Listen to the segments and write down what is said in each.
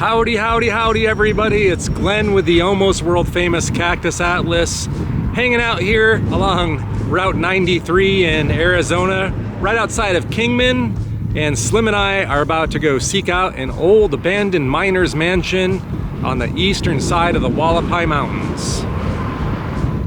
Howdy, howdy, howdy everybody. It's Glenn with the almost world famous Cactus Atlas, hanging out here along Route 93 in Arizona, right outside of Kingman. And Slim and I are about to go seek out an old abandoned miner's mansion on the eastern side of the Hualapai Mountains.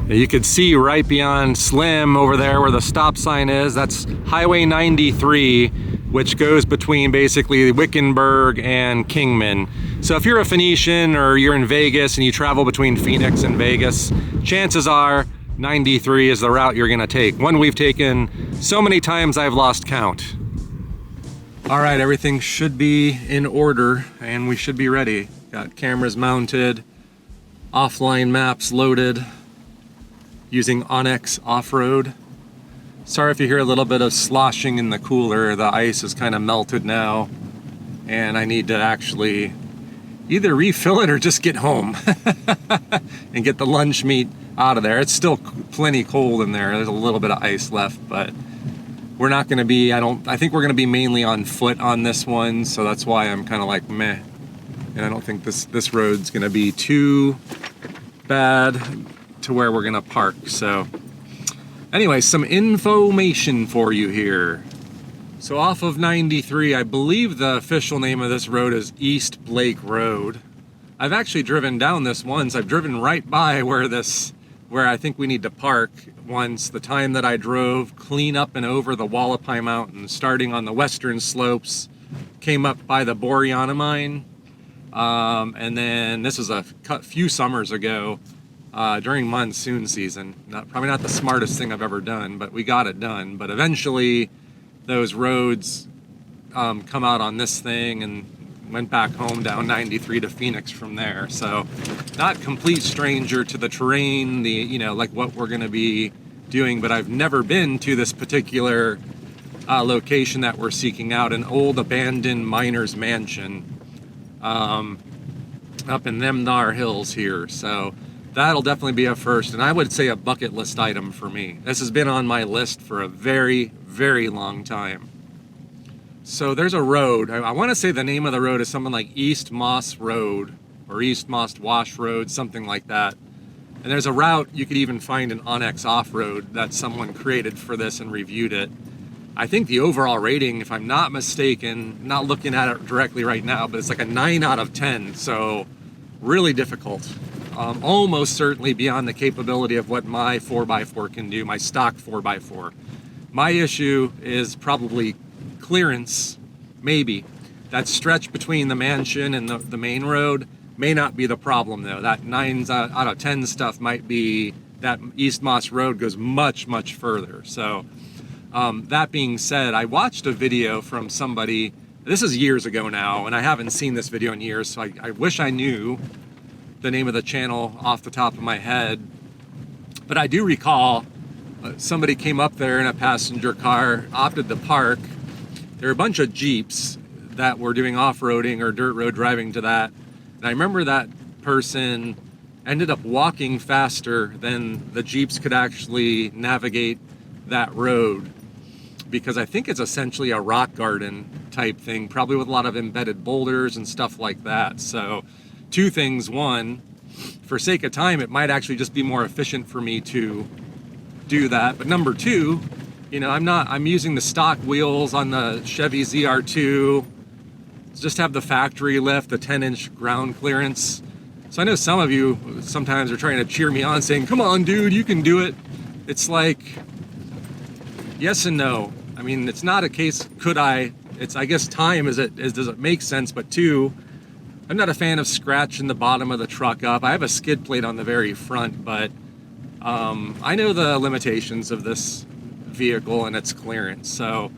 You can see right beyond Slim over there where the stop sign is, that's Highway 93, which goes between basically Wickenburg and Kingman. So if you're a Phoenician or you're in Vegas and you travel between Phoenix and Vegas, chances are 93 is the route you're gonna take. One we've taken so many times I've lost count. All right, everything should be in order and we should be ready. Got cameras mounted, offline maps loaded, using Onyx Off-Road. Sorry if you hear a little bit of sloshing in the cooler. The ice is kind of melted now and I need to actually either refill it or just get home and get the lunch meat out of there. It's still plenty cold in there. There's a little bit of ice left, but we're not gonna be, I think we're gonna be mainly on foot on this one, so that's why I'm kind of like meh. And I don't think this road's gonna be too bad to where we're gonna park. So anyway, some information for you here. So off of 93, I believe the official name of this road is East Blake Road. I've actually driven down this once. I've driven right by where I think we need to park once. The time that I drove clean up and over the Hualapai Mountains, starting on the western slopes, came up by the Boreana mine. And then this was a few summers ago, during monsoon season. Probably not the smartest thing I've ever done, but we got it done. But eventually those roads come out on this thing and went back home down 93 to Phoenix from there. So not complete stranger to the terrain, like what we're gonna be doing, but I've never been to this particular location that we're seeking out, an old abandoned miner's mansion up in them thar hills here. So that'll definitely be a first, and I would say a bucket list item for me. This has been on my list for a very, very long time. So there's a road, I want to say the name of the road is something like East Moss Road or East Moss Wash Road, something like that. And there's a route you could even find an Onyx Off-Road that someone created for this and reviewed it. I think the overall rating, if I'm not mistaken, not looking at it directly right now, but it's like a 9 out of 10, so really difficult. Almost certainly beyond the capability of what my 4x4 can do, my stock 4x4. My issue is probably clearance, maybe. That stretch between the mansion and the main road may not be the problem though. That 9 out of 10 stuff might be, that East Moss Road goes much, much further. So that being said, I watched a video from somebody, this is years ago now, and I haven't seen this video in years, so I wish I knew the name of the channel off the top of my head. But I do recall somebody came up there in a passenger car, opted to park. There were a bunch of Jeeps that were doing off-roading or dirt road driving to that. And I remember that person ended up walking faster than the Jeeps could actually navigate that road, because I think it's essentially a rock garden type thing, probably with a lot of embedded boulders and stuff like that. So two things. One, for sake of time, it might actually just be more efficient for me to do that. But number two, I'm using the stock wheels on the Chevy ZR2. Just have the factory lift, the 10-inch ground clearance. So I know some of you sometimes are trying to cheer me on, saying, come on, dude, you can do it. It's like, yes and no. I mean, it's not a case, could I? It's, I guess, time, does it make sense? But two, I'm not a fan of scratching the bottom of the truck up. I have a skid plate on the very front, but I know the limitations of this vehicle and its clearance. So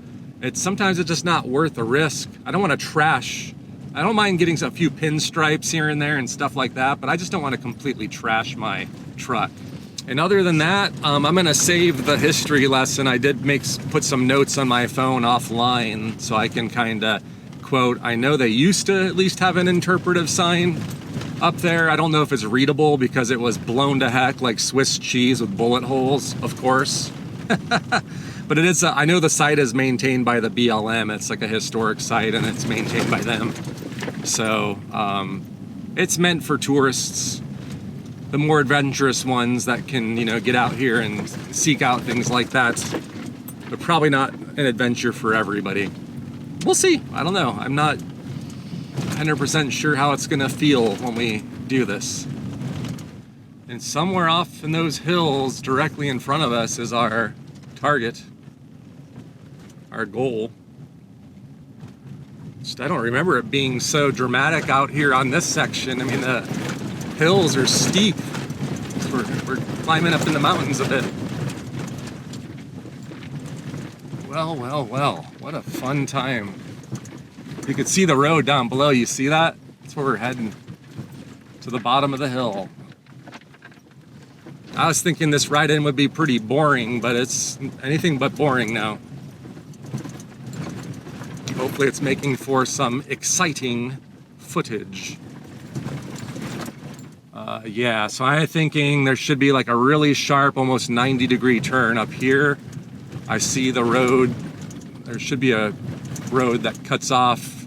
sometimes it's just not worth the risk. I don't want to trash. I don't mind getting a few pinstripes here and there and stuff like that, but I just don't want to completely trash my truck. And other than that, I'm gonna save the history lesson. I did put some notes on my phone offline so I can kind of quote, I know they used to at least have an interpretive sign up there. I don't know if it's readable because it was blown to heck like Swiss cheese with bullet holes, of course. But it is, I know the site is maintained by the BLM. It's like a historic site and it's maintained by them. So it's meant for tourists, the more adventurous ones that can, you know, get out here and seek out things like that. But probably not an adventure for everybody. We'll see. I don't know. I'm not 100% sure how it's gonna feel when we do this. And somewhere off in those hills directly in front of us is our target, our goal. Just, I don't remember it being so dramatic out here on this section. I mean, the hills are steep. We're climbing up in the mountains a bit. Well, well, well, what a fun time. You could see the road down below. You see that? That's where we're heading, to the bottom of the hill. I was thinking this ride-in would be pretty boring, but it's anything but boring now. Hopefully it's making for some exciting footage. Yeah, so I'm thinking there should be like a really sharp, almost 90-degree turn up here. I see the road. There should be a road that cuts off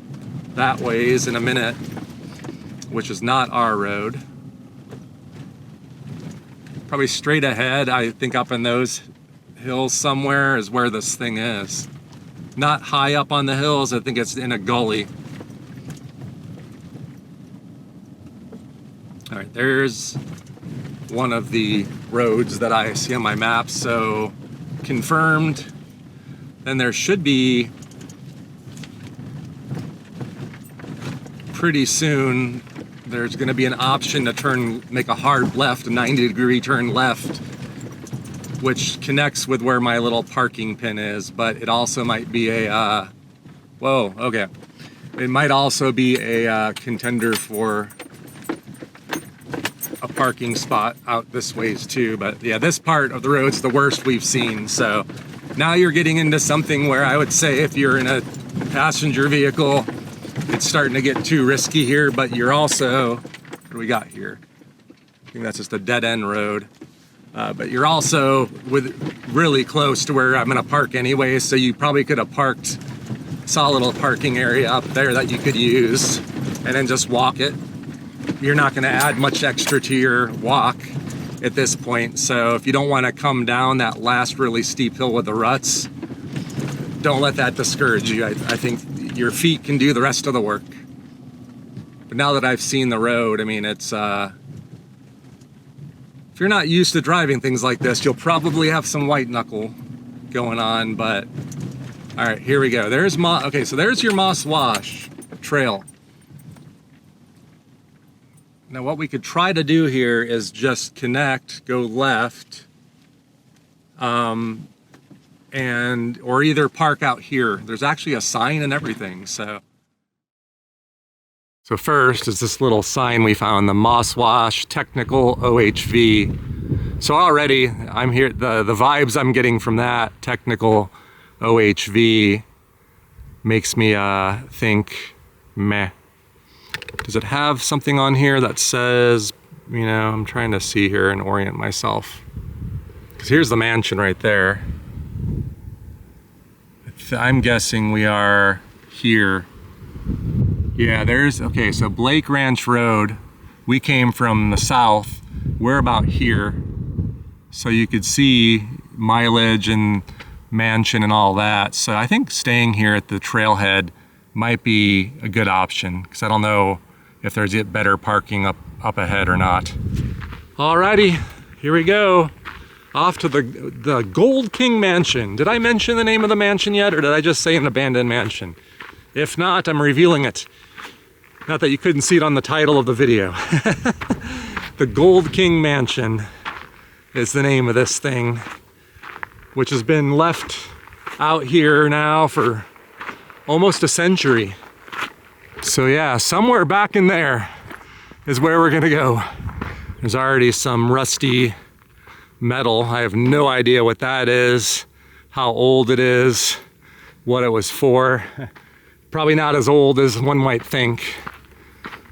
that ways in a minute, which is not our road. Probably straight ahead, I think up in those hills somewhere is where this thing is. Not high up on the hills, I think it's in a gully. All right, there's one of the roads that I see on my map, so confirmed. Then there should be pretty soon, there's gonna be an option to turn, make a hard left, a 90-degree turn left, which connects with where my little parking pin is, but it also might be a, whoa, okay. It might also be a contender for a parking spot out this ways too, but yeah, this part of the road's the worst we've seen, so now you're getting into something where I would say if you're in a passenger vehicle, it's starting to get too risky here, but you're also, what do we got here? I think that's just a dead-end road. But you're also really close to where I'm gonna park anyway, so you probably could have parked, saw a little parking area up there that you could use, and then just walk it. You're not gonna add much extra to your walk at this point, so if you don't wanna come down that last really steep hill with the ruts, don't let that discourage you. I think your feet can do the rest of the work. But now that I've seen the road, I mean, it's, if you're not used to driving things like this, you'll probably have some white knuckle going on, but all right, here we go. There's okay, so there's your Moss Wash trail. Now what we could try to do here is just connect, go left, and or either park out here. There's actually a sign and everything, so. So first is this little sign we found, the Moss Wash Technical OHV. So already I'm here, the vibes I'm getting from that technical OHV makes me think, meh. Does it have something on here that says, you know, I'm trying to see here and orient myself. Because here's the mansion right there. I'm guessing we are here. Yeah, there's, okay, so Blake Ranch Road, we came from the south, we're about here. So you could see mileage and mansion and all that. So I think staying here at the trailhead might be a good option, because I don't know if there's better parking up ahead or not. Alrighty, here we go. Off to the Gold King Mansion. Did I mention the name of the mansion yet, or did I just say an abandoned mansion? If not, I'm revealing it. Not that you couldn't see it on the title of the video. The Gold King Mansion is the name of this thing, which has been left out here now for almost a century. So yeah, somewhere back in there is where we're gonna go. There's already some rusty metal. I have no idea what that is, how old it is, what it was for. Probably not as old as one might think.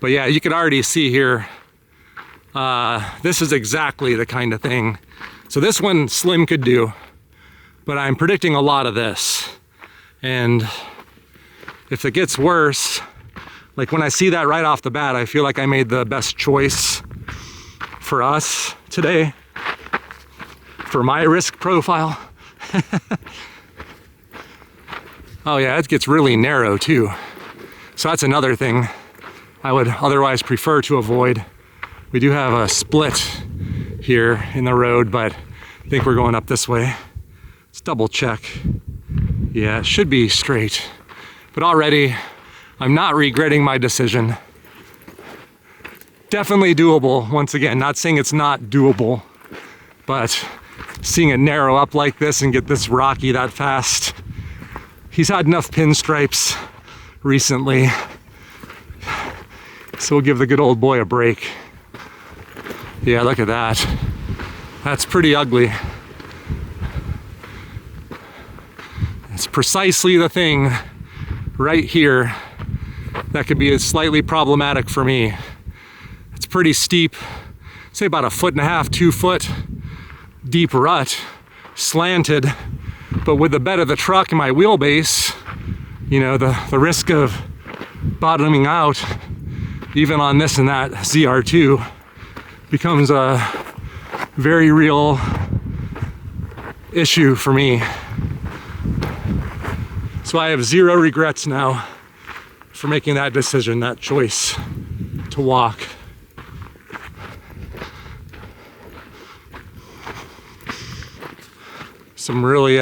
But yeah, you can already see here, this is exactly the kind of thing. So this one Slim could do, but I'm predicting a lot of this. And if it gets worse, Like when I see that right off the bat, I feel like I made the best choice for us today, for my risk profile. Oh yeah, it gets really narrow too. So that's another thing I would otherwise prefer to avoid. We do have a split here in the road, but I think we're going up this way. Let's double check. Yeah, it should be straight. But already, I'm not regretting my decision. Definitely doable, once again. Not saying it's not doable, but seeing it narrow up like this and get this rocky that fast. He's had enough pinstripes recently, so we'll give the good old boy a break. Yeah, look at that. That's pretty ugly. It's precisely the thing right here that could be slightly problematic for me. It's pretty steep, say about 1.5 to 2 foot deep rut, slanted, but with the bed of the truck and my wheelbase, you know, the risk of bottoming out, even on this and that ZR2, becomes a very real issue for me. So I have zero regrets now for making that decision, that choice to walk. Some really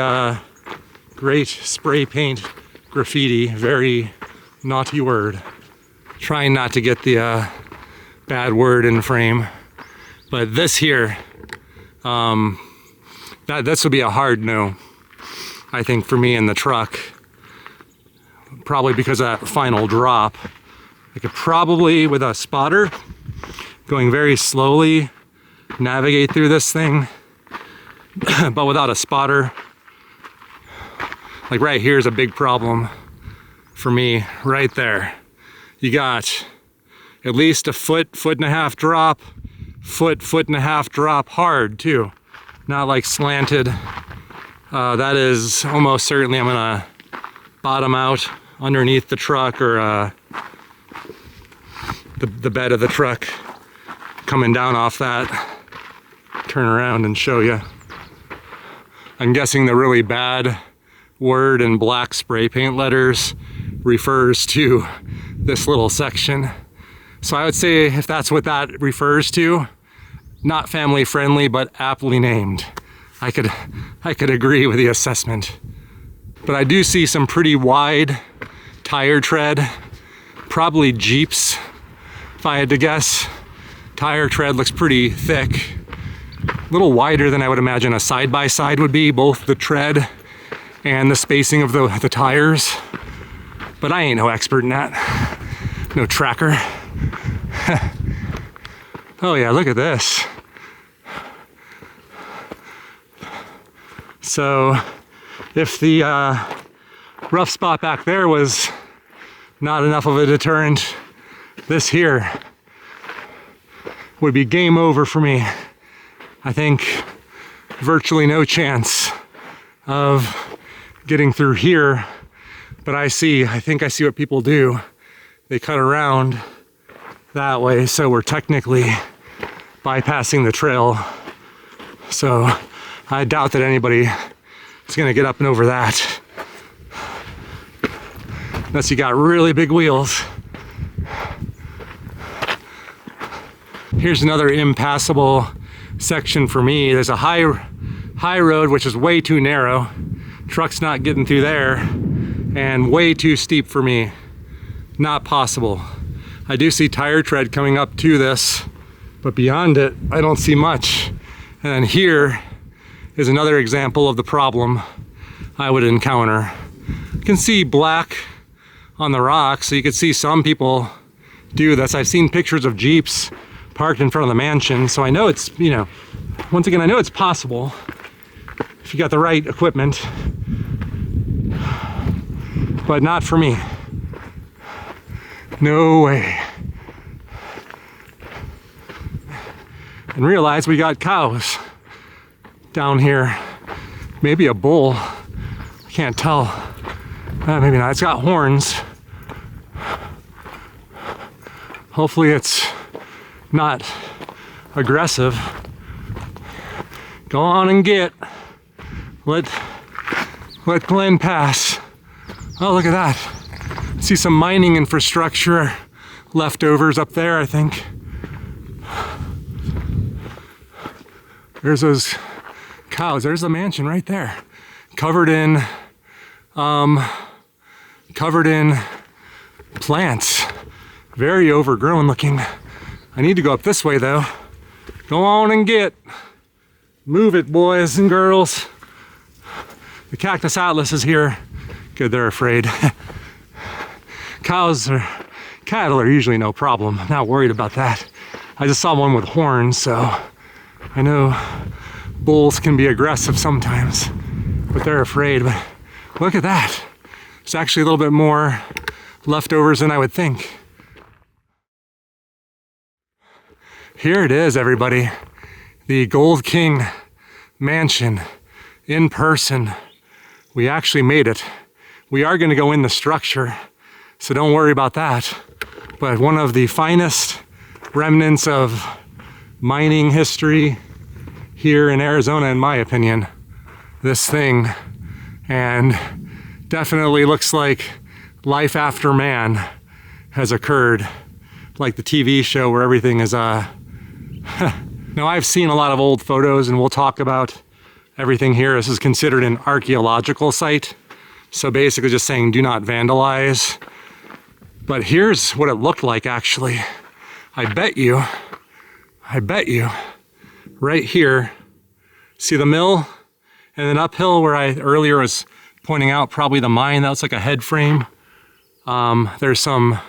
great spray paint graffiti, very naughty word. Trying not to get the bad word in frame. But this here, this would be a hard no, I think, for me in the truck. Probably because of that final drop. I could probably, with a spotter, going very slowly, navigate through this thing. But without a spotter, like right here is a big problem for me, right there. You got at least a foot and a half drop, foot and a half drop hard too. Not like slanted. That is almost certainly I'm gonna bottom out underneath the truck or the bed of the truck, coming down off that. Turn around and show you. I'm guessing the really bad word in black spray paint letters refers to this little section. So I would say if that's what that refers to, not family friendly, but aptly named. I could agree with the assessment. But I do see some pretty wide tire tread, probably Jeeps, if I had to guess. Tire tread looks pretty thick. A little wider than I would imagine a side-by-side would be, both the tread and the spacing of the tires. But I ain't no expert in that. No tracker. Oh yeah, look at this. So if the rough spot back there was not enough of a deterrent, this here would be game over for me. I think virtually no chance of getting through here, but I think I see what people do. They cut around that way, so we're technically bypassing the trail. So I doubt that anybody is gonna get up and over that. Unless you got really big wheels. Here's another impassable section for me. There's a high road, which is way too narrow. Truck's not getting through there, and way too steep for me. Not possible. I do see tire tread coming up to this, but beyond it, I don't see much. And then here is another example of the problem I would encounter. You can see black on the rocks, so you can see some people do this. I've seen pictures of Jeeps parked in front of the mansion, so I know it's, you know, once again, I know it's possible if you got the right equipment, but not for me. No way. And realize we got cows down here. Maybe a bull. I can't tell. Maybe not. It's got horns. Hopefully it's not aggressive. Go on and get. Let Glenn pass. Oh, look at that. I see some mining infrastructure leftovers up there, I think. There's those cows. There's the mansion right there. Covered in plants. Very overgrown looking. I need to go up this way though. Go on and get. Move it, boys and girls. The Cactus Atlas is here. Good, they're afraid. Cattle are usually no problem. I'm not worried about that. I just saw one with horns, so I know bulls can be aggressive sometimes, but they're afraid. But look at that. There's actually a little bit more leftovers than I would think. Here it is, everybody. The Gold King Mansion in person. We actually made it. We are going to go in the structure, so don't worry about that. But one of the finest remnants of mining history here in Arizona, in my opinion. This thing, and definitely looks like life after man has occurred, like the TV show where everything is now I've seen a lot of old photos, and we'll talk about everything here. This is considered an archaeological site, so basically just saying do not vandalize. But here's what it looked like actually. I bet you right here, see the mill, and then uphill where I earlier was pointing out probably the mine, that looks like a head frame. There's some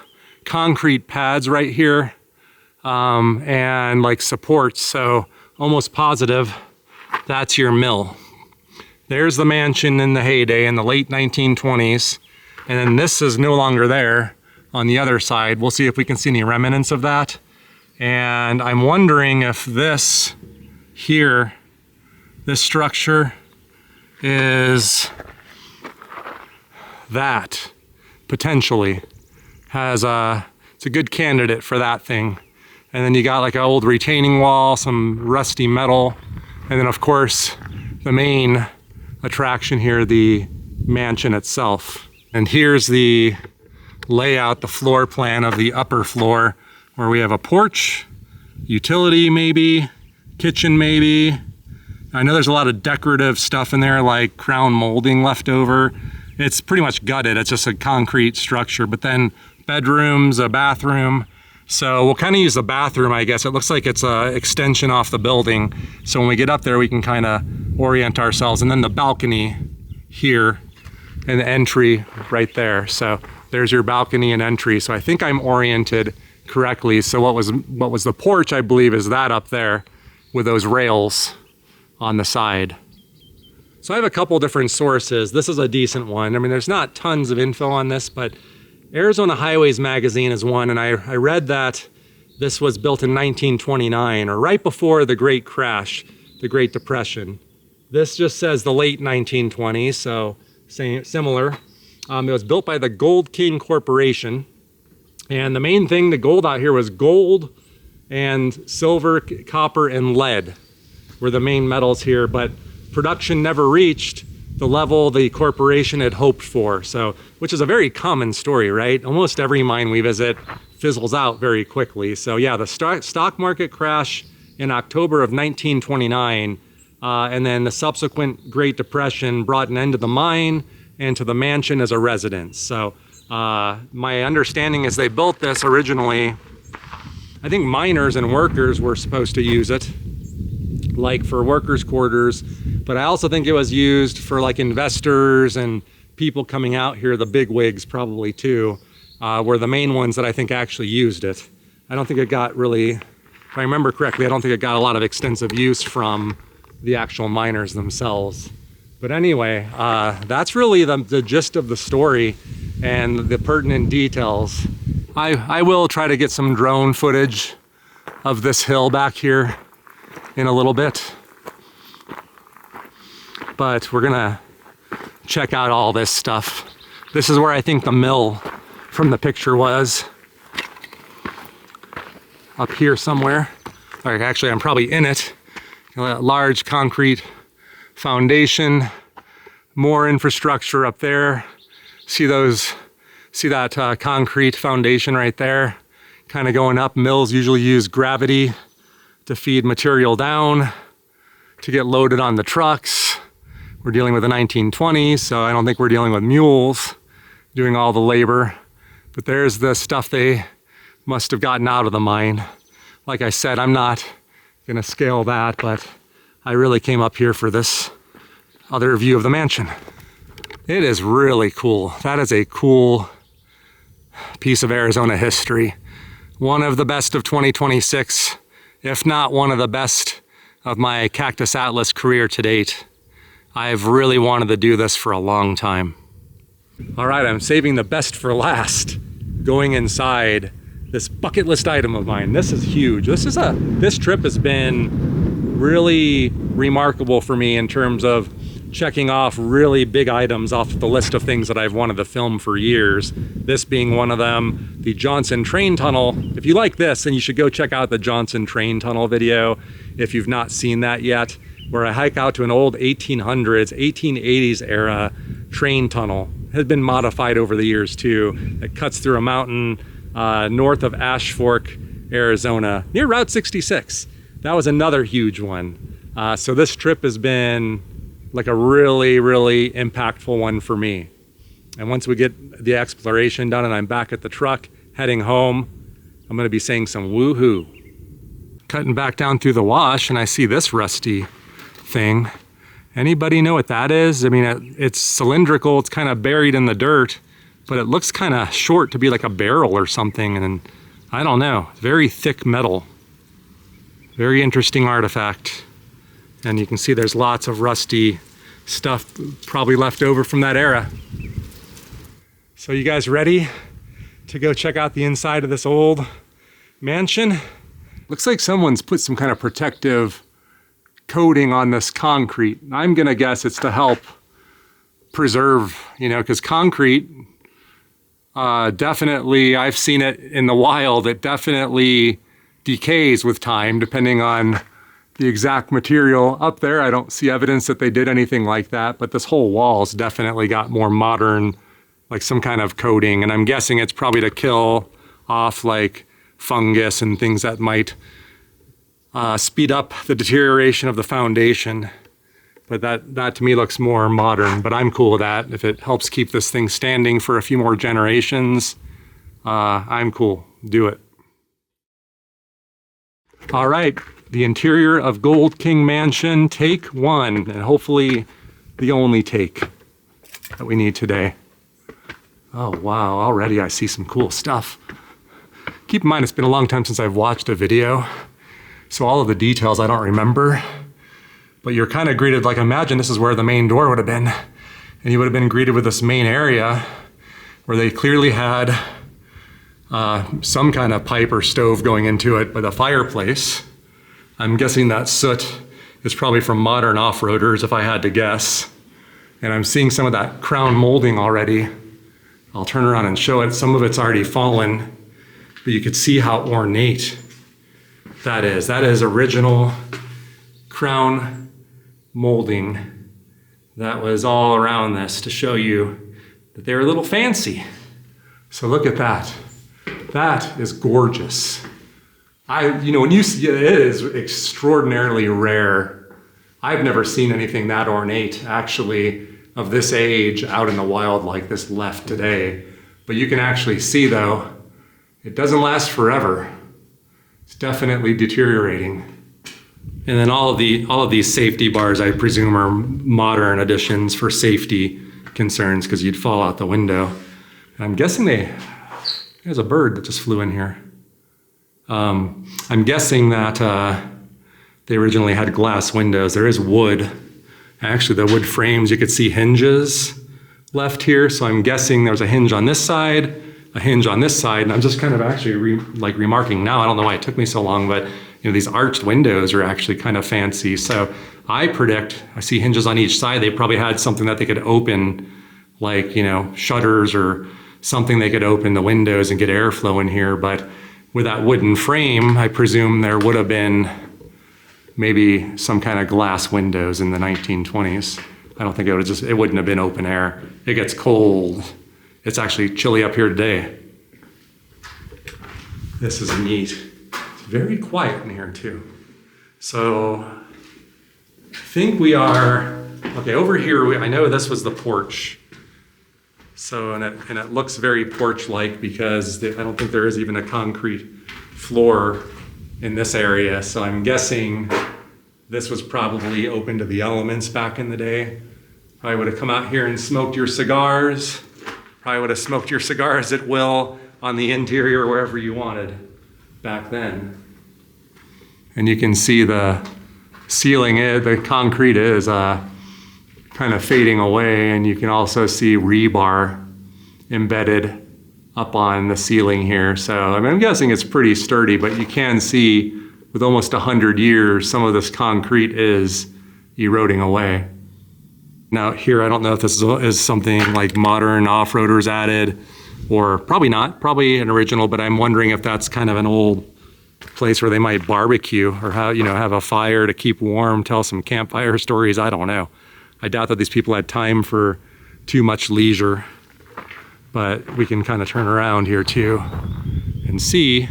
concrete pads right here, and like supports, so almost positive that's your mill. There's the mansion in the heyday in the late 1920s, and then this is no longer there on the other side. We'll see if we can see any remnants of that. And I'm wondering if this here, this structure is that, potentially has it's a good candidate for that thing. And then you got like an old retaining wall, some rusty metal, and then of course the main attraction here, the mansion itself. And here's the layout, the floor plan of the upper floor, where we have a porch, utility maybe, kitchen maybe. I know there's a lot of decorative stuff in there like crown molding left over. It's pretty much gutted, it's just a concrete structure, but then bedrooms, a bathroom. So we'll kind of use the bathroom, I guess. It looks like it's an extension off the building. So when we get up there, we can kind of orient ourselves. And then the balcony here and the entry right there. So there's your balcony and entry. So I think I'm oriented correctly. So what was the porch, I believe, is that up there with those rails on the side. So I have a couple different sources. This is a decent one. I mean, there's not tons of info on this, but Arizona Highways magazine is one, and I read that this was built in 1929, or right before the Great Crash, the Great Depression. This just says the late 1920s, so similar. It was built by the Gold King Corporation, and the main thing, the gold out here was gold and silver, copper, and lead were the main metals here, but production never reached the level the corporation had hoped for. So, which is a very common story, right? Almost every mine we visit fizzles out very quickly. So yeah, the stock market crash in October of 1929, and then the subsequent Great Depression brought an end to the mine and to the mansion as a residence. So my understanding is they built this originally, I think miners and workers were supposed to use it, like for workers' quarters, but I also think it was used for like investors and people coming out here, the big wigs probably too, were the main ones that I think actually used it. I don't think it got really, if I remember correctly, I don't think it got a lot of extensive use from the actual miners themselves. But anyway, that's really the gist of the story and the pertinent details. I will try to get some drone footage of this hill back here in a little bit, but we're gonna check out all this stuff. This is where I think the mill from the picture was. up here somewhere. Or actually, I'm probably in it. A large concrete foundation, more infrastructure up there. See that concrete foundation right there? Kind of going up. Mills usually use gravity to feed material down to get loaded on the trucks. We're dealing with the 1920s, so I don't think we're dealing with mules doing all the labor. But there's the stuff they must have gotten out of the mine. Like I said, I'm not gonna scale that, but I really came up here for this other view of the mansion. It is really cool. That is a cool piece of Arizona history. One of the best of 2026, if not one of the best of my Cactus Atlas career to date. I've really wanted to do this for a long time. All right, I'm saving the best for last. Going inside this bucket list item of mine. This is huge. This trip has been really remarkable for me in terms of checking off really big items off the list of things that I've wanted to film for years. This being one of them, the Johnson Train Tunnel. If you like this, then you should go check out the Johnson Train Tunnel video if you've not seen that yet, where I hike out to an old 1800s, 1880s era train tunnel. It has been modified over the years too. It cuts through a mountain north of Ash Fork, Arizona, near Route 66. That was another huge one. So this trip has been like a really, really impactful one for me. And once we get the exploration done and I'm back at the truck heading home, I'm gonna be saying some woohoo. Cutting back down through the wash and I see this rusty thing. Anybody know what that is? I mean, it's cylindrical, it's kind of buried in the dirt, but it looks kind of short to be like a barrel or something. And I don't know, very thick metal. Very interesting artifact. And you can see there's lots of rusty stuff probably left over from that era. So you guys ready to go check out the inside of this old mansion? Looks like someone's put some kind of protective coating on this concrete. I'm gonna guess it's to help preserve, because concrete, definitely, I've seen it in the wild, it definitely decays with time depending on the exact material. Up there, I don't see evidence that they did anything like that, but this whole wall's definitely got more modern, like some kind of coating, and I'm guessing it's probably to kill off like fungus and things that might speed up the deterioration of the foundation. But that to me looks more modern, but I'm cool with that. If it helps keep this thing standing for a few more generations, I'm cool, do it. All right, the interior of Gold King Mansion, take one, and hopefully the only take that we need today. Oh wow, already I see some cool stuff. Keep in mind, it's been a long time since I've watched a video, so all of the details I don't remember, but you're kind of greeted, like imagine this is where the main door would have been, and you would have been greeted with this main area where they clearly had some kind of pipe or stove going into it with a fireplace. I'm guessing that soot is probably from modern off-roaders if I had to guess. And I'm seeing some of that crown molding already. I'll turn around and show it. Some of it's already fallen, but you could see how ornate that is. That is original crown molding that was all around this to show you that they're a little fancy. So look at that. That is gorgeous. When you see it, it is extraordinarily rare. I've never seen anything that ornate, actually, of this age out in the wild like this left today. But you can actually see, though, it doesn't last forever. It's definitely deteriorating. And then all of these safety bars, I presume, are modern additions for safety concerns because you'd fall out the window. And I'm guessing there's a bird that just flew in here. I'm guessing that they originally had glass windows. There is wood. Actually, the wood frames, you could see hinges left here. So I'm guessing there's a hinge on this side, a hinge on this side. And I'm just kind of actually remarking now, I don't know why it took me so long, but these arched windows are actually kind of fancy. So I predict, I see hinges on each side. They probably had something that they could open, like, shutters or something they could open the windows and get airflow in here. But with that wooden frame, I presume there would have been maybe some kind of glass windows in the 1920s. I don't think it wouldn't have been open air. It gets cold. It's actually chilly up here today. This is neat. It's very quiet in here too. So I think we are, okay, over here, I know this was the porch. So, and it looks very porch-like because I don't think there is even a concrete floor in this area. So I'm guessing this was probably open to the elements back in the day. Probably would have come out here and smoked your cigars. Probably would have smoked your cigars at will on the interior, wherever you wanted back then. And you can see the ceiling, the concrete is kind of fading away, and you can also see rebar embedded up on the ceiling here. So I mean, I'm guessing it's pretty sturdy, but you can see with almost 100 years, some of this concrete is eroding away. Now here, I don't know if this is something like modern off-roaders added, or probably not, probably an original, but I'm wondering if that's kind of an old place where they might barbecue or have a fire to keep warm, tell some campfire stories. I don't know. I doubt that these people had time for too much leisure, but we can kind of turn around here too and see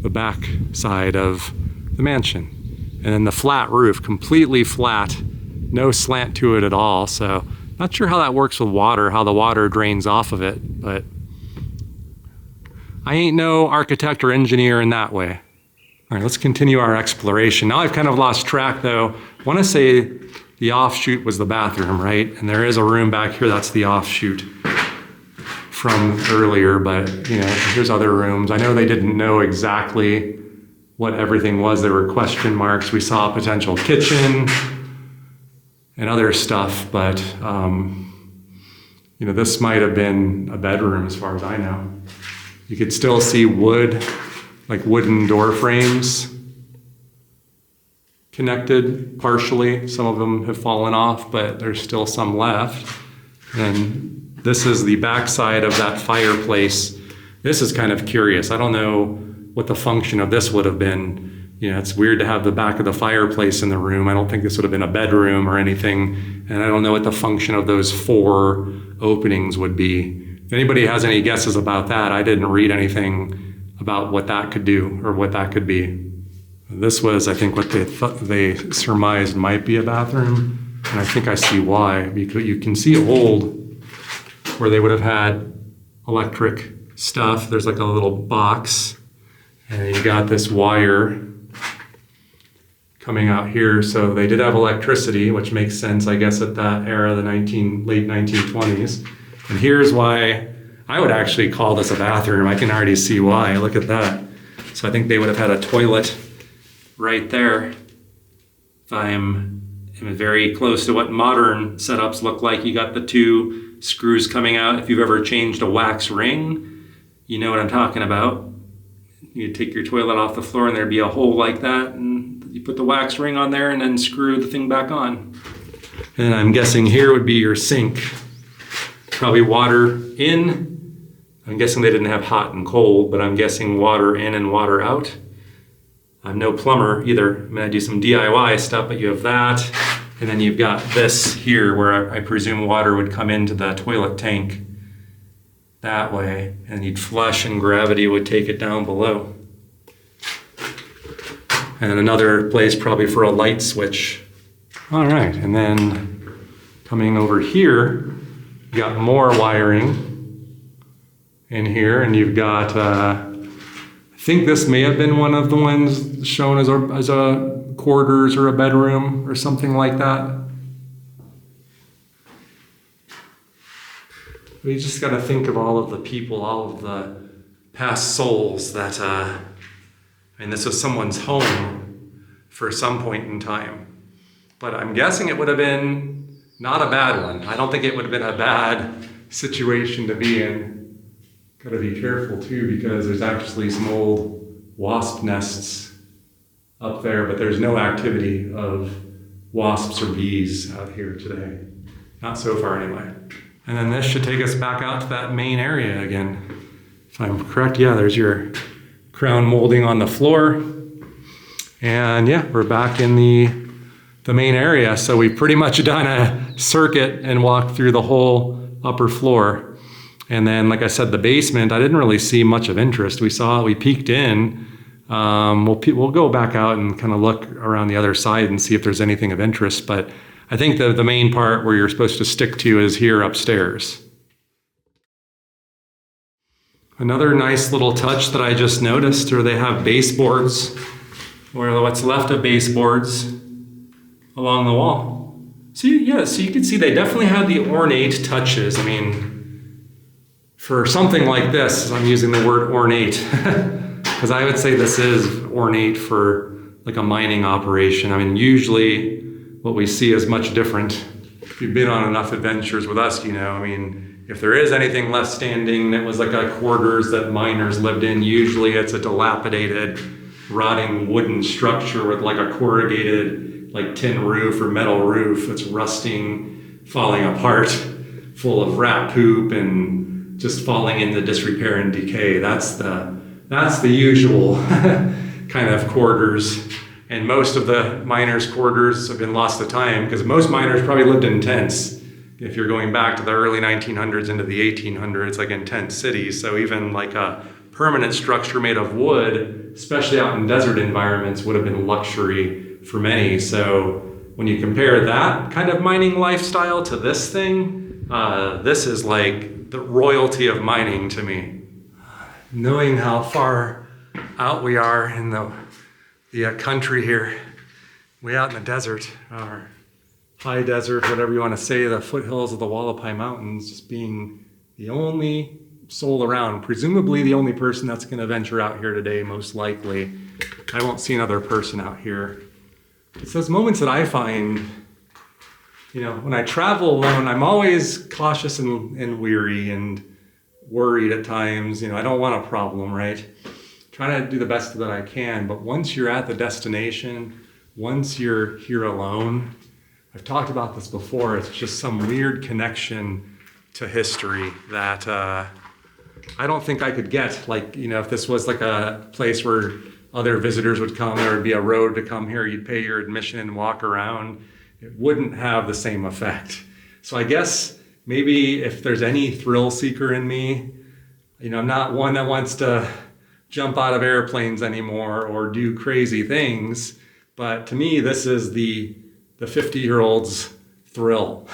the back side of the mansion. And then the flat roof, completely flat, no slant to it at all. So not sure how that works with water, how the water drains off of it, but I ain't no architect or engineer in that way. All right, let's continue our exploration. Now I've kind of lost track though. I want to say the offshoot was the bathroom, right? And there is a room back here that's the offshoot from earlier, but here's other rooms. I know they didn't know exactly what everything was. There were question marks. We saw a potential kitchen and other stuff, but this might have been a bedroom as far as I know. You could still see wood, like wooden door frames connected partially. Some of them have fallen off, but there's still some left. And this is the backside of that fireplace. This is kind of curious. I don't know what the function of this would have been. It's weird to have the back of the fireplace in the room. I don't think this would have been a bedroom or anything. And I don't know what the function of those 4 openings would be. If anybody has any guesses about that, I didn't read anything about what that could do or what that could be. This was, I think, what they surmised might be a bathroom. And I think I see why, because you can see old where they would have had electric stuff. There's like a little box, and you got this wire coming out here. So they did have electricity, which makes sense, I guess, at that era, the late 1920s. And here's why I would actually call this a bathroom. I can already see why. Look at that. So I think they would have had a toilet right there. If I'm very close to what modern setups look like, you got the 2 screws coming out. If you've ever changed a wax ring, you know what I'm talking about. You take your toilet off the floor and there'd be a hole like that, and you put the wax ring on there and then screw the thing back on. And I'm guessing here would be your sink. Probably water in. I'm guessing they didn't have hot and cold, but I'm guessing water in and water out. I'm no plumber either. I mean, I do some DIY stuff, but you have that. And then you've got this here where I presume water would come into the toilet tank that way, and you'd flush and gravity would take it down below. And another place probably for a light switch. All right, and then coming over here, you got more wiring in here, and you've got, I think this may have been one of the ones shown as a quarters or a bedroom or something like that. We just got to think of all of the people, all of the past souls that, this was someone's home for some point in time. But I'm guessing it would have been not a bad one. I don't think it would have been a bad situation to be in. Got to be careful too, because there's actually some old wasp nests up there, but there's no activity of wasps or bees out here today. Not so far anyway. And then this should take us back out to that main area again. If if I'm correct, yeah, there's your crown molding on the floor. And yeah, we're back in the main area. So we've pretty much done a circuit and walked through the whole upper floor. And then, like I said, the basement, I didn't really see much of interest. We peeked in. We'll go back out and kind of look around the other side and see if there's anything of interest. But I think the main part where you're supposed to stick to is here upstairs. Another nice little touch that I just noticed, or they have baseboards, or what's left of baseboards along the wall. So you can see they definitely had the ornate touches. I mean, for something like this, I'm using the word ornate, because I would say this is ornate for like a mining operation. I mean, usually what we see is much different. If you've been on enough adventures with us, you know, I mean, if there is anything left standing that was like a quarters that miners lived in, usually it's a dilapidated, rotting wooden structure with like a corrugated, like tin roof or metal roof that's rusting, falling apart, full of rat poop and just falling into disrepair and decay. That's the usual kind of quarters. And most of the miners' quarters have been lost to time because most miners probably lived in tents. If you're going back to the early 1900s into the 1800s, like in tent cities. So even like a permanent structure made of wood, especially out in desert environments, would have been luxury for many. So when you compare that kind of mining lifestyle to this thing, this is like the royalty of mining to me. Knowing how far out we are in the country here, way out in the desert, or high desert, whatever you want to say, the foothills of the Hualapai Mountains, just being the only soul around, presumably the only person that's going to venture out here today, most likely. I won't see another person out here. It's those moments that I find, you know, when I travel alone, I'm always cautious and weary and worried at times. You know, I don't want a problem, right? Trying to do the best that I can, but once you're at the destination, once you're here alone, I've talked about this before, it's just some weird connection to history that I don't think I could get. Like, you know, if this was like a place where other visitors would come, there would be a road to come here, you'd pay your admission and walk around, it wouldn't have the same effect. So I guess maybe if there's any thrill seeker in me, you know, I'm not one that wants to jump out of airplanes anymore or do crazy things, but to me, this is the 50-year-old's thrill.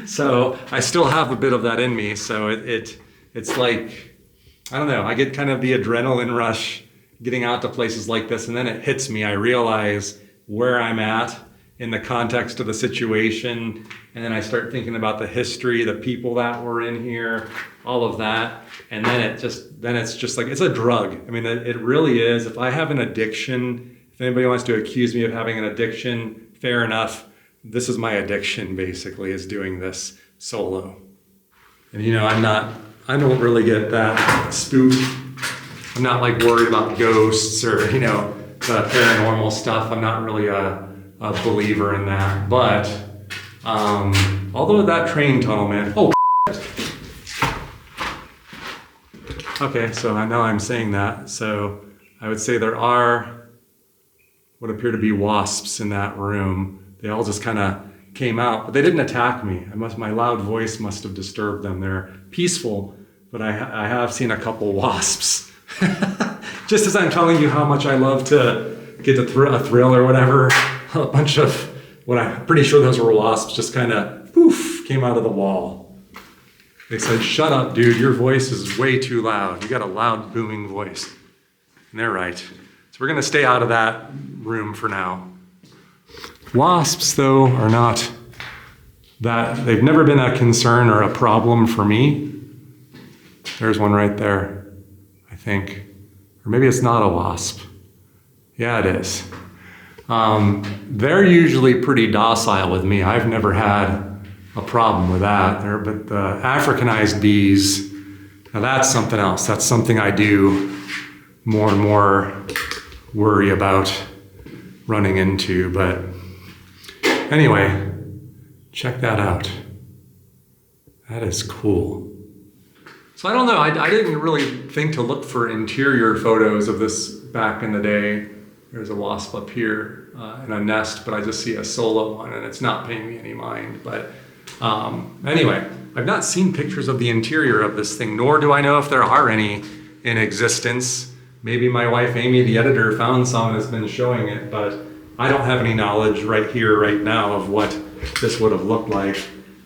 So I still have a bit of that in me. So it's like, I don't know, I get kind of the adrenaline rush getting out to places like this, and then it hits me. I realize where I'm at in the context of the situation, and then I start thinking about the history, the people that were in here, all of that, and then it's just like, it's a drug. I mean, it really is. If I have an addiction, if anybody wants to accuse me of having an addiction, fair enough. This is my addiction, basically, is doing this solo. And you know, I don't really get that spooked. I'm not like worried about ghosts or, you know, the paranormal stuff. I'm not really a believer in that. But although that train tunnel, man, okay, so I know I'm saying that. So I would say there are what appear to be wasps in that room. They all just kind of came out, but they didn't attack me. My loud voice must have disturbed them. They're peaceful, but I have seen a couple wasps. Just as I'm telling you how much I love to get a thrill or whatever, a bunch of what I'm pretty sure those were wasps just kind of poof came out of the wall. They said, "Shut up, dude, your voice is way too loud. You got a loud, booming voice." And they're right. So we're going to stay out of that room for now. Wasps, though, are not that, they've never been a concern or a problem for me. There's one right there, I think. Or maybe it's not a wasp. Yeah, it is. They're usually pretty docile with me. I've never had a problem with that. But the Africanized bees, now that's something else. That's something I do more and more worry about running into. But anyway, check that out. That is cool. So I don't know. I didn't really think to look for interior photos of this back in the day. There's a wasp up here in a nest, but I just see a solo one and it's not paying me any mind. But anyway, I've not seen pictures of the interior of this thing, nor do I know if there are any in existence. Maybe my wife, Amy, the editor, found some and has been showing it, but I don't have any knowledge right here, right now of what this would have looked like.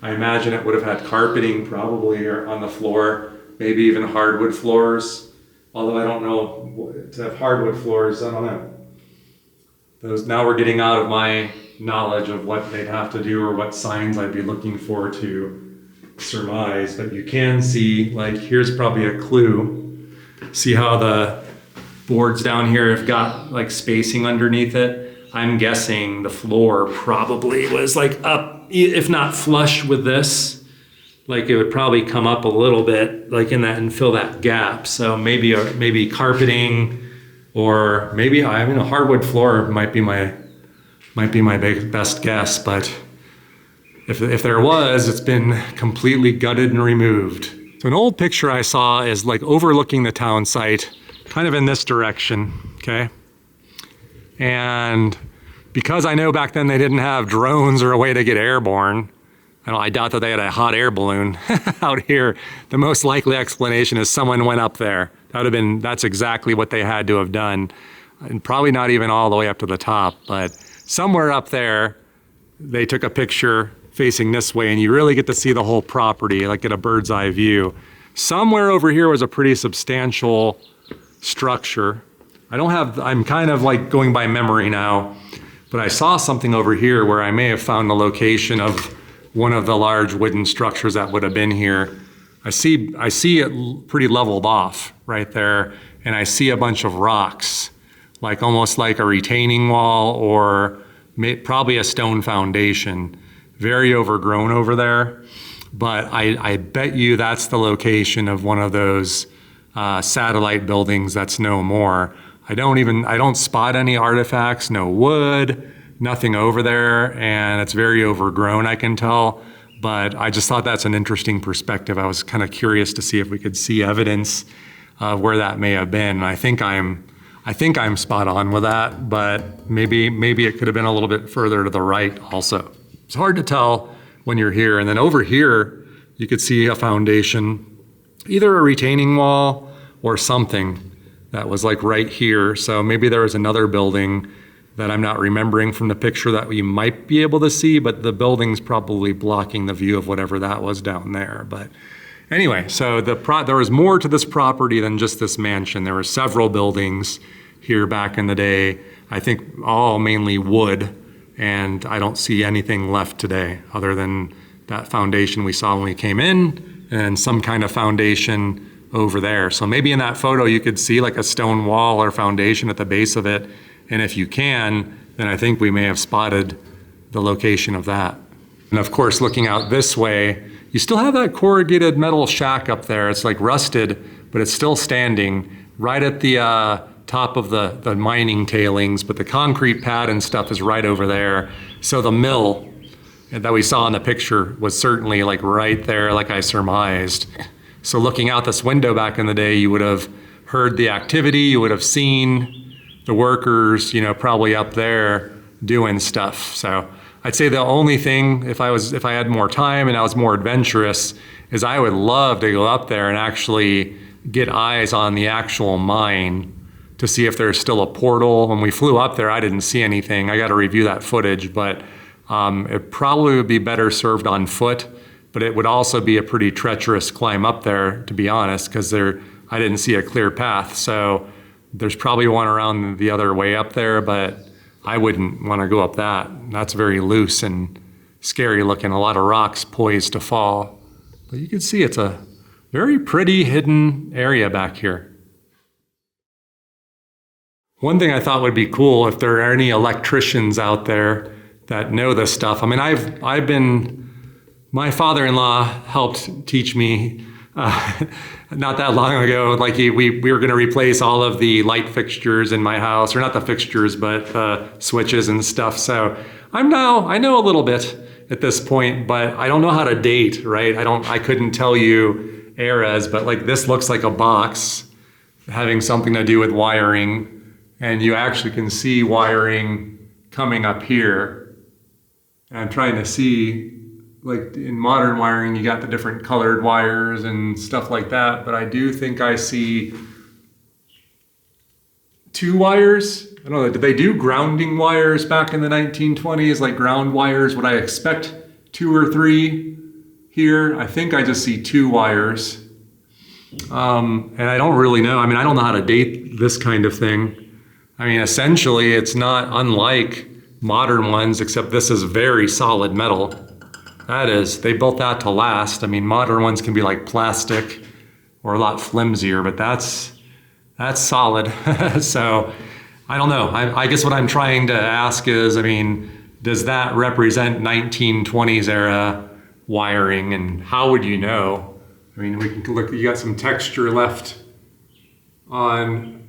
I imagine it would have had carpeting probably or on the floor, maybe even hardwood floors. Although I don't know, to have hardwood floors, I don't know. Now we're getting out of my knowledge of what they'd have to do or what signs I'd be looking for to surmise. But you can see, like, here's probably a clue. See how the boards down here have got like spacing underneath it? I'm guessing the floor probably was like up, if not flush with this, like it would probably come up a little bit like in that and fill that gap. So maybe carpeting, or maybe, I mean, a hardwood floor might be my best guess, but if there was, it's been completely gutted and removed. So an old picture I saw is like overlooking the town site, kind of in this direction, okay? And because I know back then they didn't have drones or a way to get airborne, I doubt that they had a hot air balloon out here. The most likely explanation is someone went up there. That's exactly what they had to have done. And probably not even all the way up to the top, but somewhere up there, they took a picture facing this way and you really get to see the whole property, like get a bird's eye view. Somewhere over here was a pretty substantial structure. I'm kind of like going by memory now, but I saw something over here where I may have found the location of one of the large wooden structures that would have been here. I see it pretty leveled off right there, and I see a bunch of rocks, like almost like a retaining wall or probably a stone foundation. Very overgrown over there, but I bet you that's the location of one of those satellite buildings that's no more. I don't spot any artifacts, no wood, nothing over there, and it's very overgrown, I can tell, but I just thought that's an interesting perspective. I was kind of curious to see if we could see evidence of where that may have been. I think I'm spot on with that, but maybe it could have been a little bit further to the right also. It's hard to tell when you're here, and then over here, you could see a foundation, either a retaining wall or something that was like right here. So maybe there was another building that I'm not remembering from the picture that you might be able to see, but the building's probably blocking the view of whatever that was down there. But anyway, so there was more to this property than just this mansion. There were several buildings here back in the day, I think all mainly wood, and I don't see anything left today other than that foundation we saw when we came in and some kind of foundation over there. So maybe in that photo you could see like a stone wall or foundation at the base of it. And if you can, then I think we may have spotted the location of that. And of course, looking out this way, you still have that corrugated metal shack up there. It's like rusted, but it's still standing right at the top of the mining tailings, but the concrete pad and stuff is right over there. So the mill that we saw in the picture was certainly like right there, like I surmised. So looking out this window back in the day, you would have heard the activity, you would have seen the workers, probably up there doing stuff. So I'd say the only thing, if I had more time and I was more adventurous, is I would love to go up there and actually get eyes on the actual mine to see if there's still a portal. When we flew up there, I didn't see anything. I got to review that footage, but it probably would be better served on foot. But it would also be a pretty treacherous climb up there, to be honest, because I didn't see a clear path. So there's probably one around the other way up there, but I wouldn't want to go up that. That's very loose and scary looking, a lot of rocks poised to fall. But you can see it's a very pretty hidden area back here. One thing I thought would be cool, if there are any electricians out there that know this stuff. I mean, my father-in-law helped teach me not that long ago. Like we were going to replace all of the light fixtures in my house, or not the fixtures, but switches and stuff. So I know a little bit at this point, but I don't know how to date, right? I couldn't tell you eras, but like this looks like a box having something to do with wiring, and you actually can see wiring coming up here. And I'm trying to see, like in modern wiring, you got the different colored wires and stuff like that, but I do think I see 2 wires. I don't know, did they do grounding wires back in the 1920s, like ground wires? Would I expect 2 or 3 here? I think I just see 2 wires. And I don't really know. I mean, I don't know how to date this kind of thing. I mean, essentially, it's not unlike modern ones, except this is very solid metal. That is, they built that to last. I mean, modern ones can be like plastic or a lot flimsier, but that's solid. So I don't know. I guess what I'm trying to ask is, I mean, does that represent 1920s era wiring, and how would you know? I mean, we can look, you got some texture left on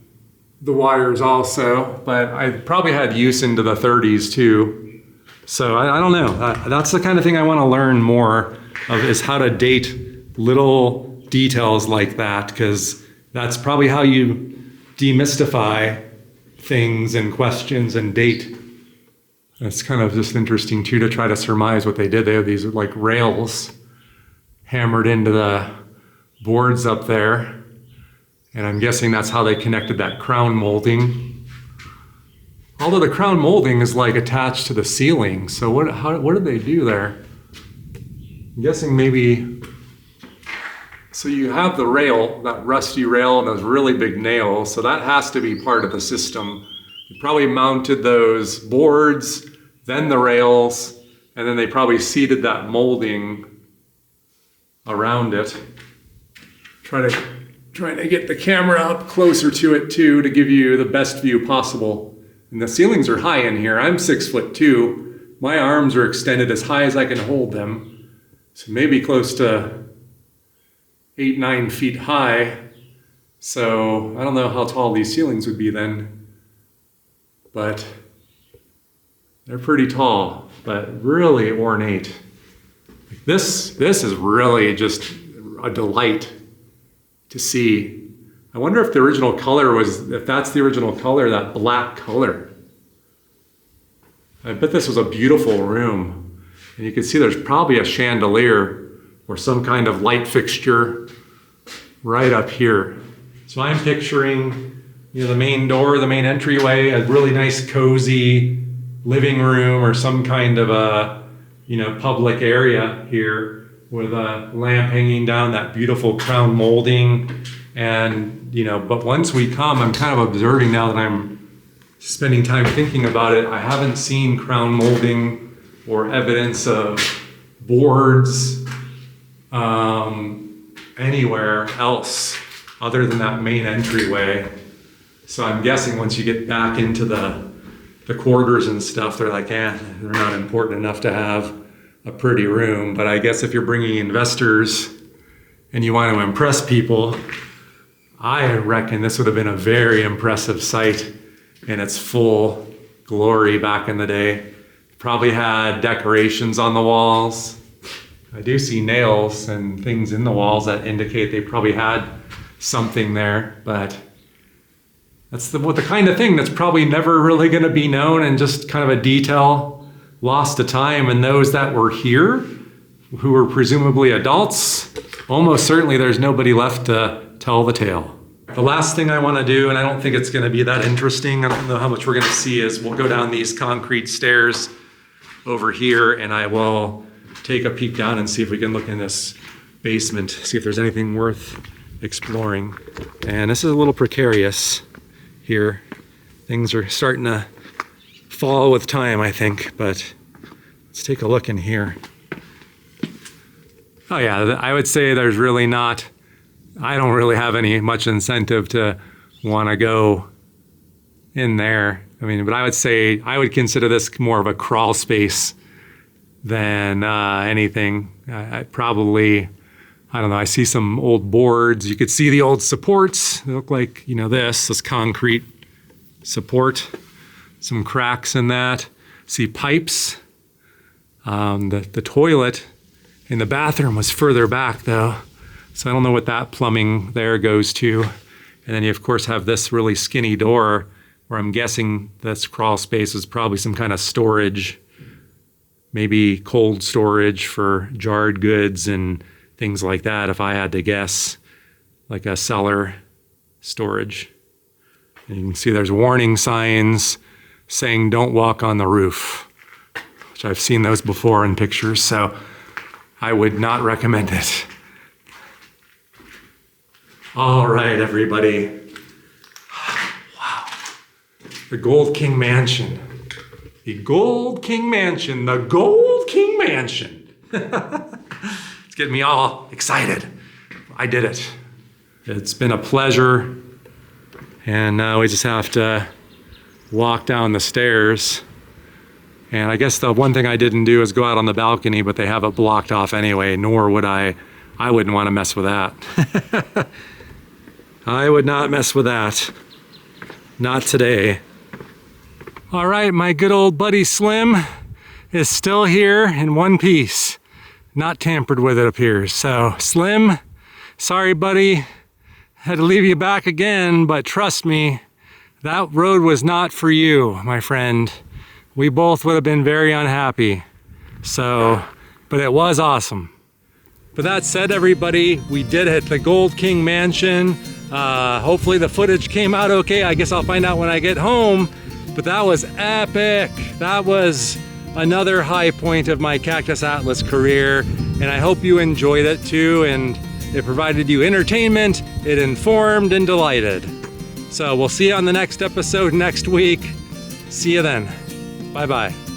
the wires also, but I probably had use into the 30s too. So I don't know. That's the kind of thing I want to learn more of, is how to date little details like that, because that's probably how you demystify things and questions and date. It's kind of just interesting too to try to surmise what they did. They have these like rails hammered into the boards up there, and I'm guessing that's how they connected that crown molding. Although the crown molding is like attached to the ceiling, so what did they do there? I'm guessing maybe, so you have the rail, that rusty rail, and those really big nails, so that has to be part of the system. You probably mounted those boards, then the rails, and then they probably seated that molding around it. Trying to get the camera up closer to it too, to give you the best view possible. And the ceilings are high in here. I'm 6'2". My arms are extended as high as I can hold them. So maybe close to 8-9 feet high. So I don't know how tall these ceilings would be then, but they're pretty tall, but really ornate. This is really just a delight to see. I wonder if the original color was, if that's the original color, that black color. I bet this was a beautiful room. And you can see there's probably a chandelier or some kind of light fixture right up here. So I'm picturing, the main door, the main entryway, a really nice cozy living room or some kind of a, public area here with a lamp hanging down, that beautiful crown molding. And, but once we come, I'm kind of observing now that I'm spending time thinking about it, I haven't seen crown molding or evidence of boards anywhere else other than that main entryway. So I'm guessing once you get back into the quarters and stuff, they're like, they're not important enough to have a pretty room. But I guess if you're bringing investors and you want to impress people, I reckon this would have been a very impressive site in its full glory back in the day. Probably had decorations on the walls. I do see nails and things in the walls that indicate they probably had something there, but that's the kind of thing that's probably never really going to be known, and just kind of a detail lost to time. And those that were here, who were presumably adults, almost certainly there's nobody left to tell the tale. The last thing I want to do, and I don't think it's going to be that interesting, I don't know how much we're going to see, is we'll go down these concrete stairs over here, and I will take a peek down and see if we can look in this basement, see if there's anything worth exploring. And this is a little precarious here. Things are starting to fall with time, I think, but let's take a look in here. Oh yeah, I would say there's really not, I don't really have much incentive to want to go in there. I mean, but I would say, I would consider this more of a crawl space than anything. I don't know, I see some old boards. You could see the old supports. They look like, this concrete support, some cracks in that. See pipes. The toilet in the bathroom was further back though. So I don't know what that plumbing there goes to. And then you of course have this really skinny door where I'm guessing this crawl space is probably some kind of storage, maybe cold storage for jarred goods and things like that, if I had to guess, like a cellar storage. And you can see there's warning signs saying don't walk on the roof, which I've seen those before in pictures, so I would not recommend it. All right, everybody. Wow. The Gold King Mansion. The Gold King Mansion. The Gold King Mansion. It's getting me all excited. I did it. It's been a pleasure. And now we just have to walk down the stairs. And I guess the one thing I didn't do is go out on the balcony, but they have it blocked off anyway, nor would I wouldn't want to mess with that. I would not mess with that. Not today. All right, my good old buddy Slim is still here in one piece. Not tampered with, it appears. So Slim, sorry buddy, had to leave you back again, but trust me, that road was not for you, my friend. We both would have been very unhappy. So, but it was awesome. But that said, everybody, we did hit the Gold King Mansion. Hopefully the footage came out okay. I guess I'll find out when I get home. But that was epic. That was another high point of my Cactus Atlas career. And I hope you enjoyed it too. And it provided you entertainment, it informed and delighted. So we'll see you on the next episode next week. See you then. Bye-bye.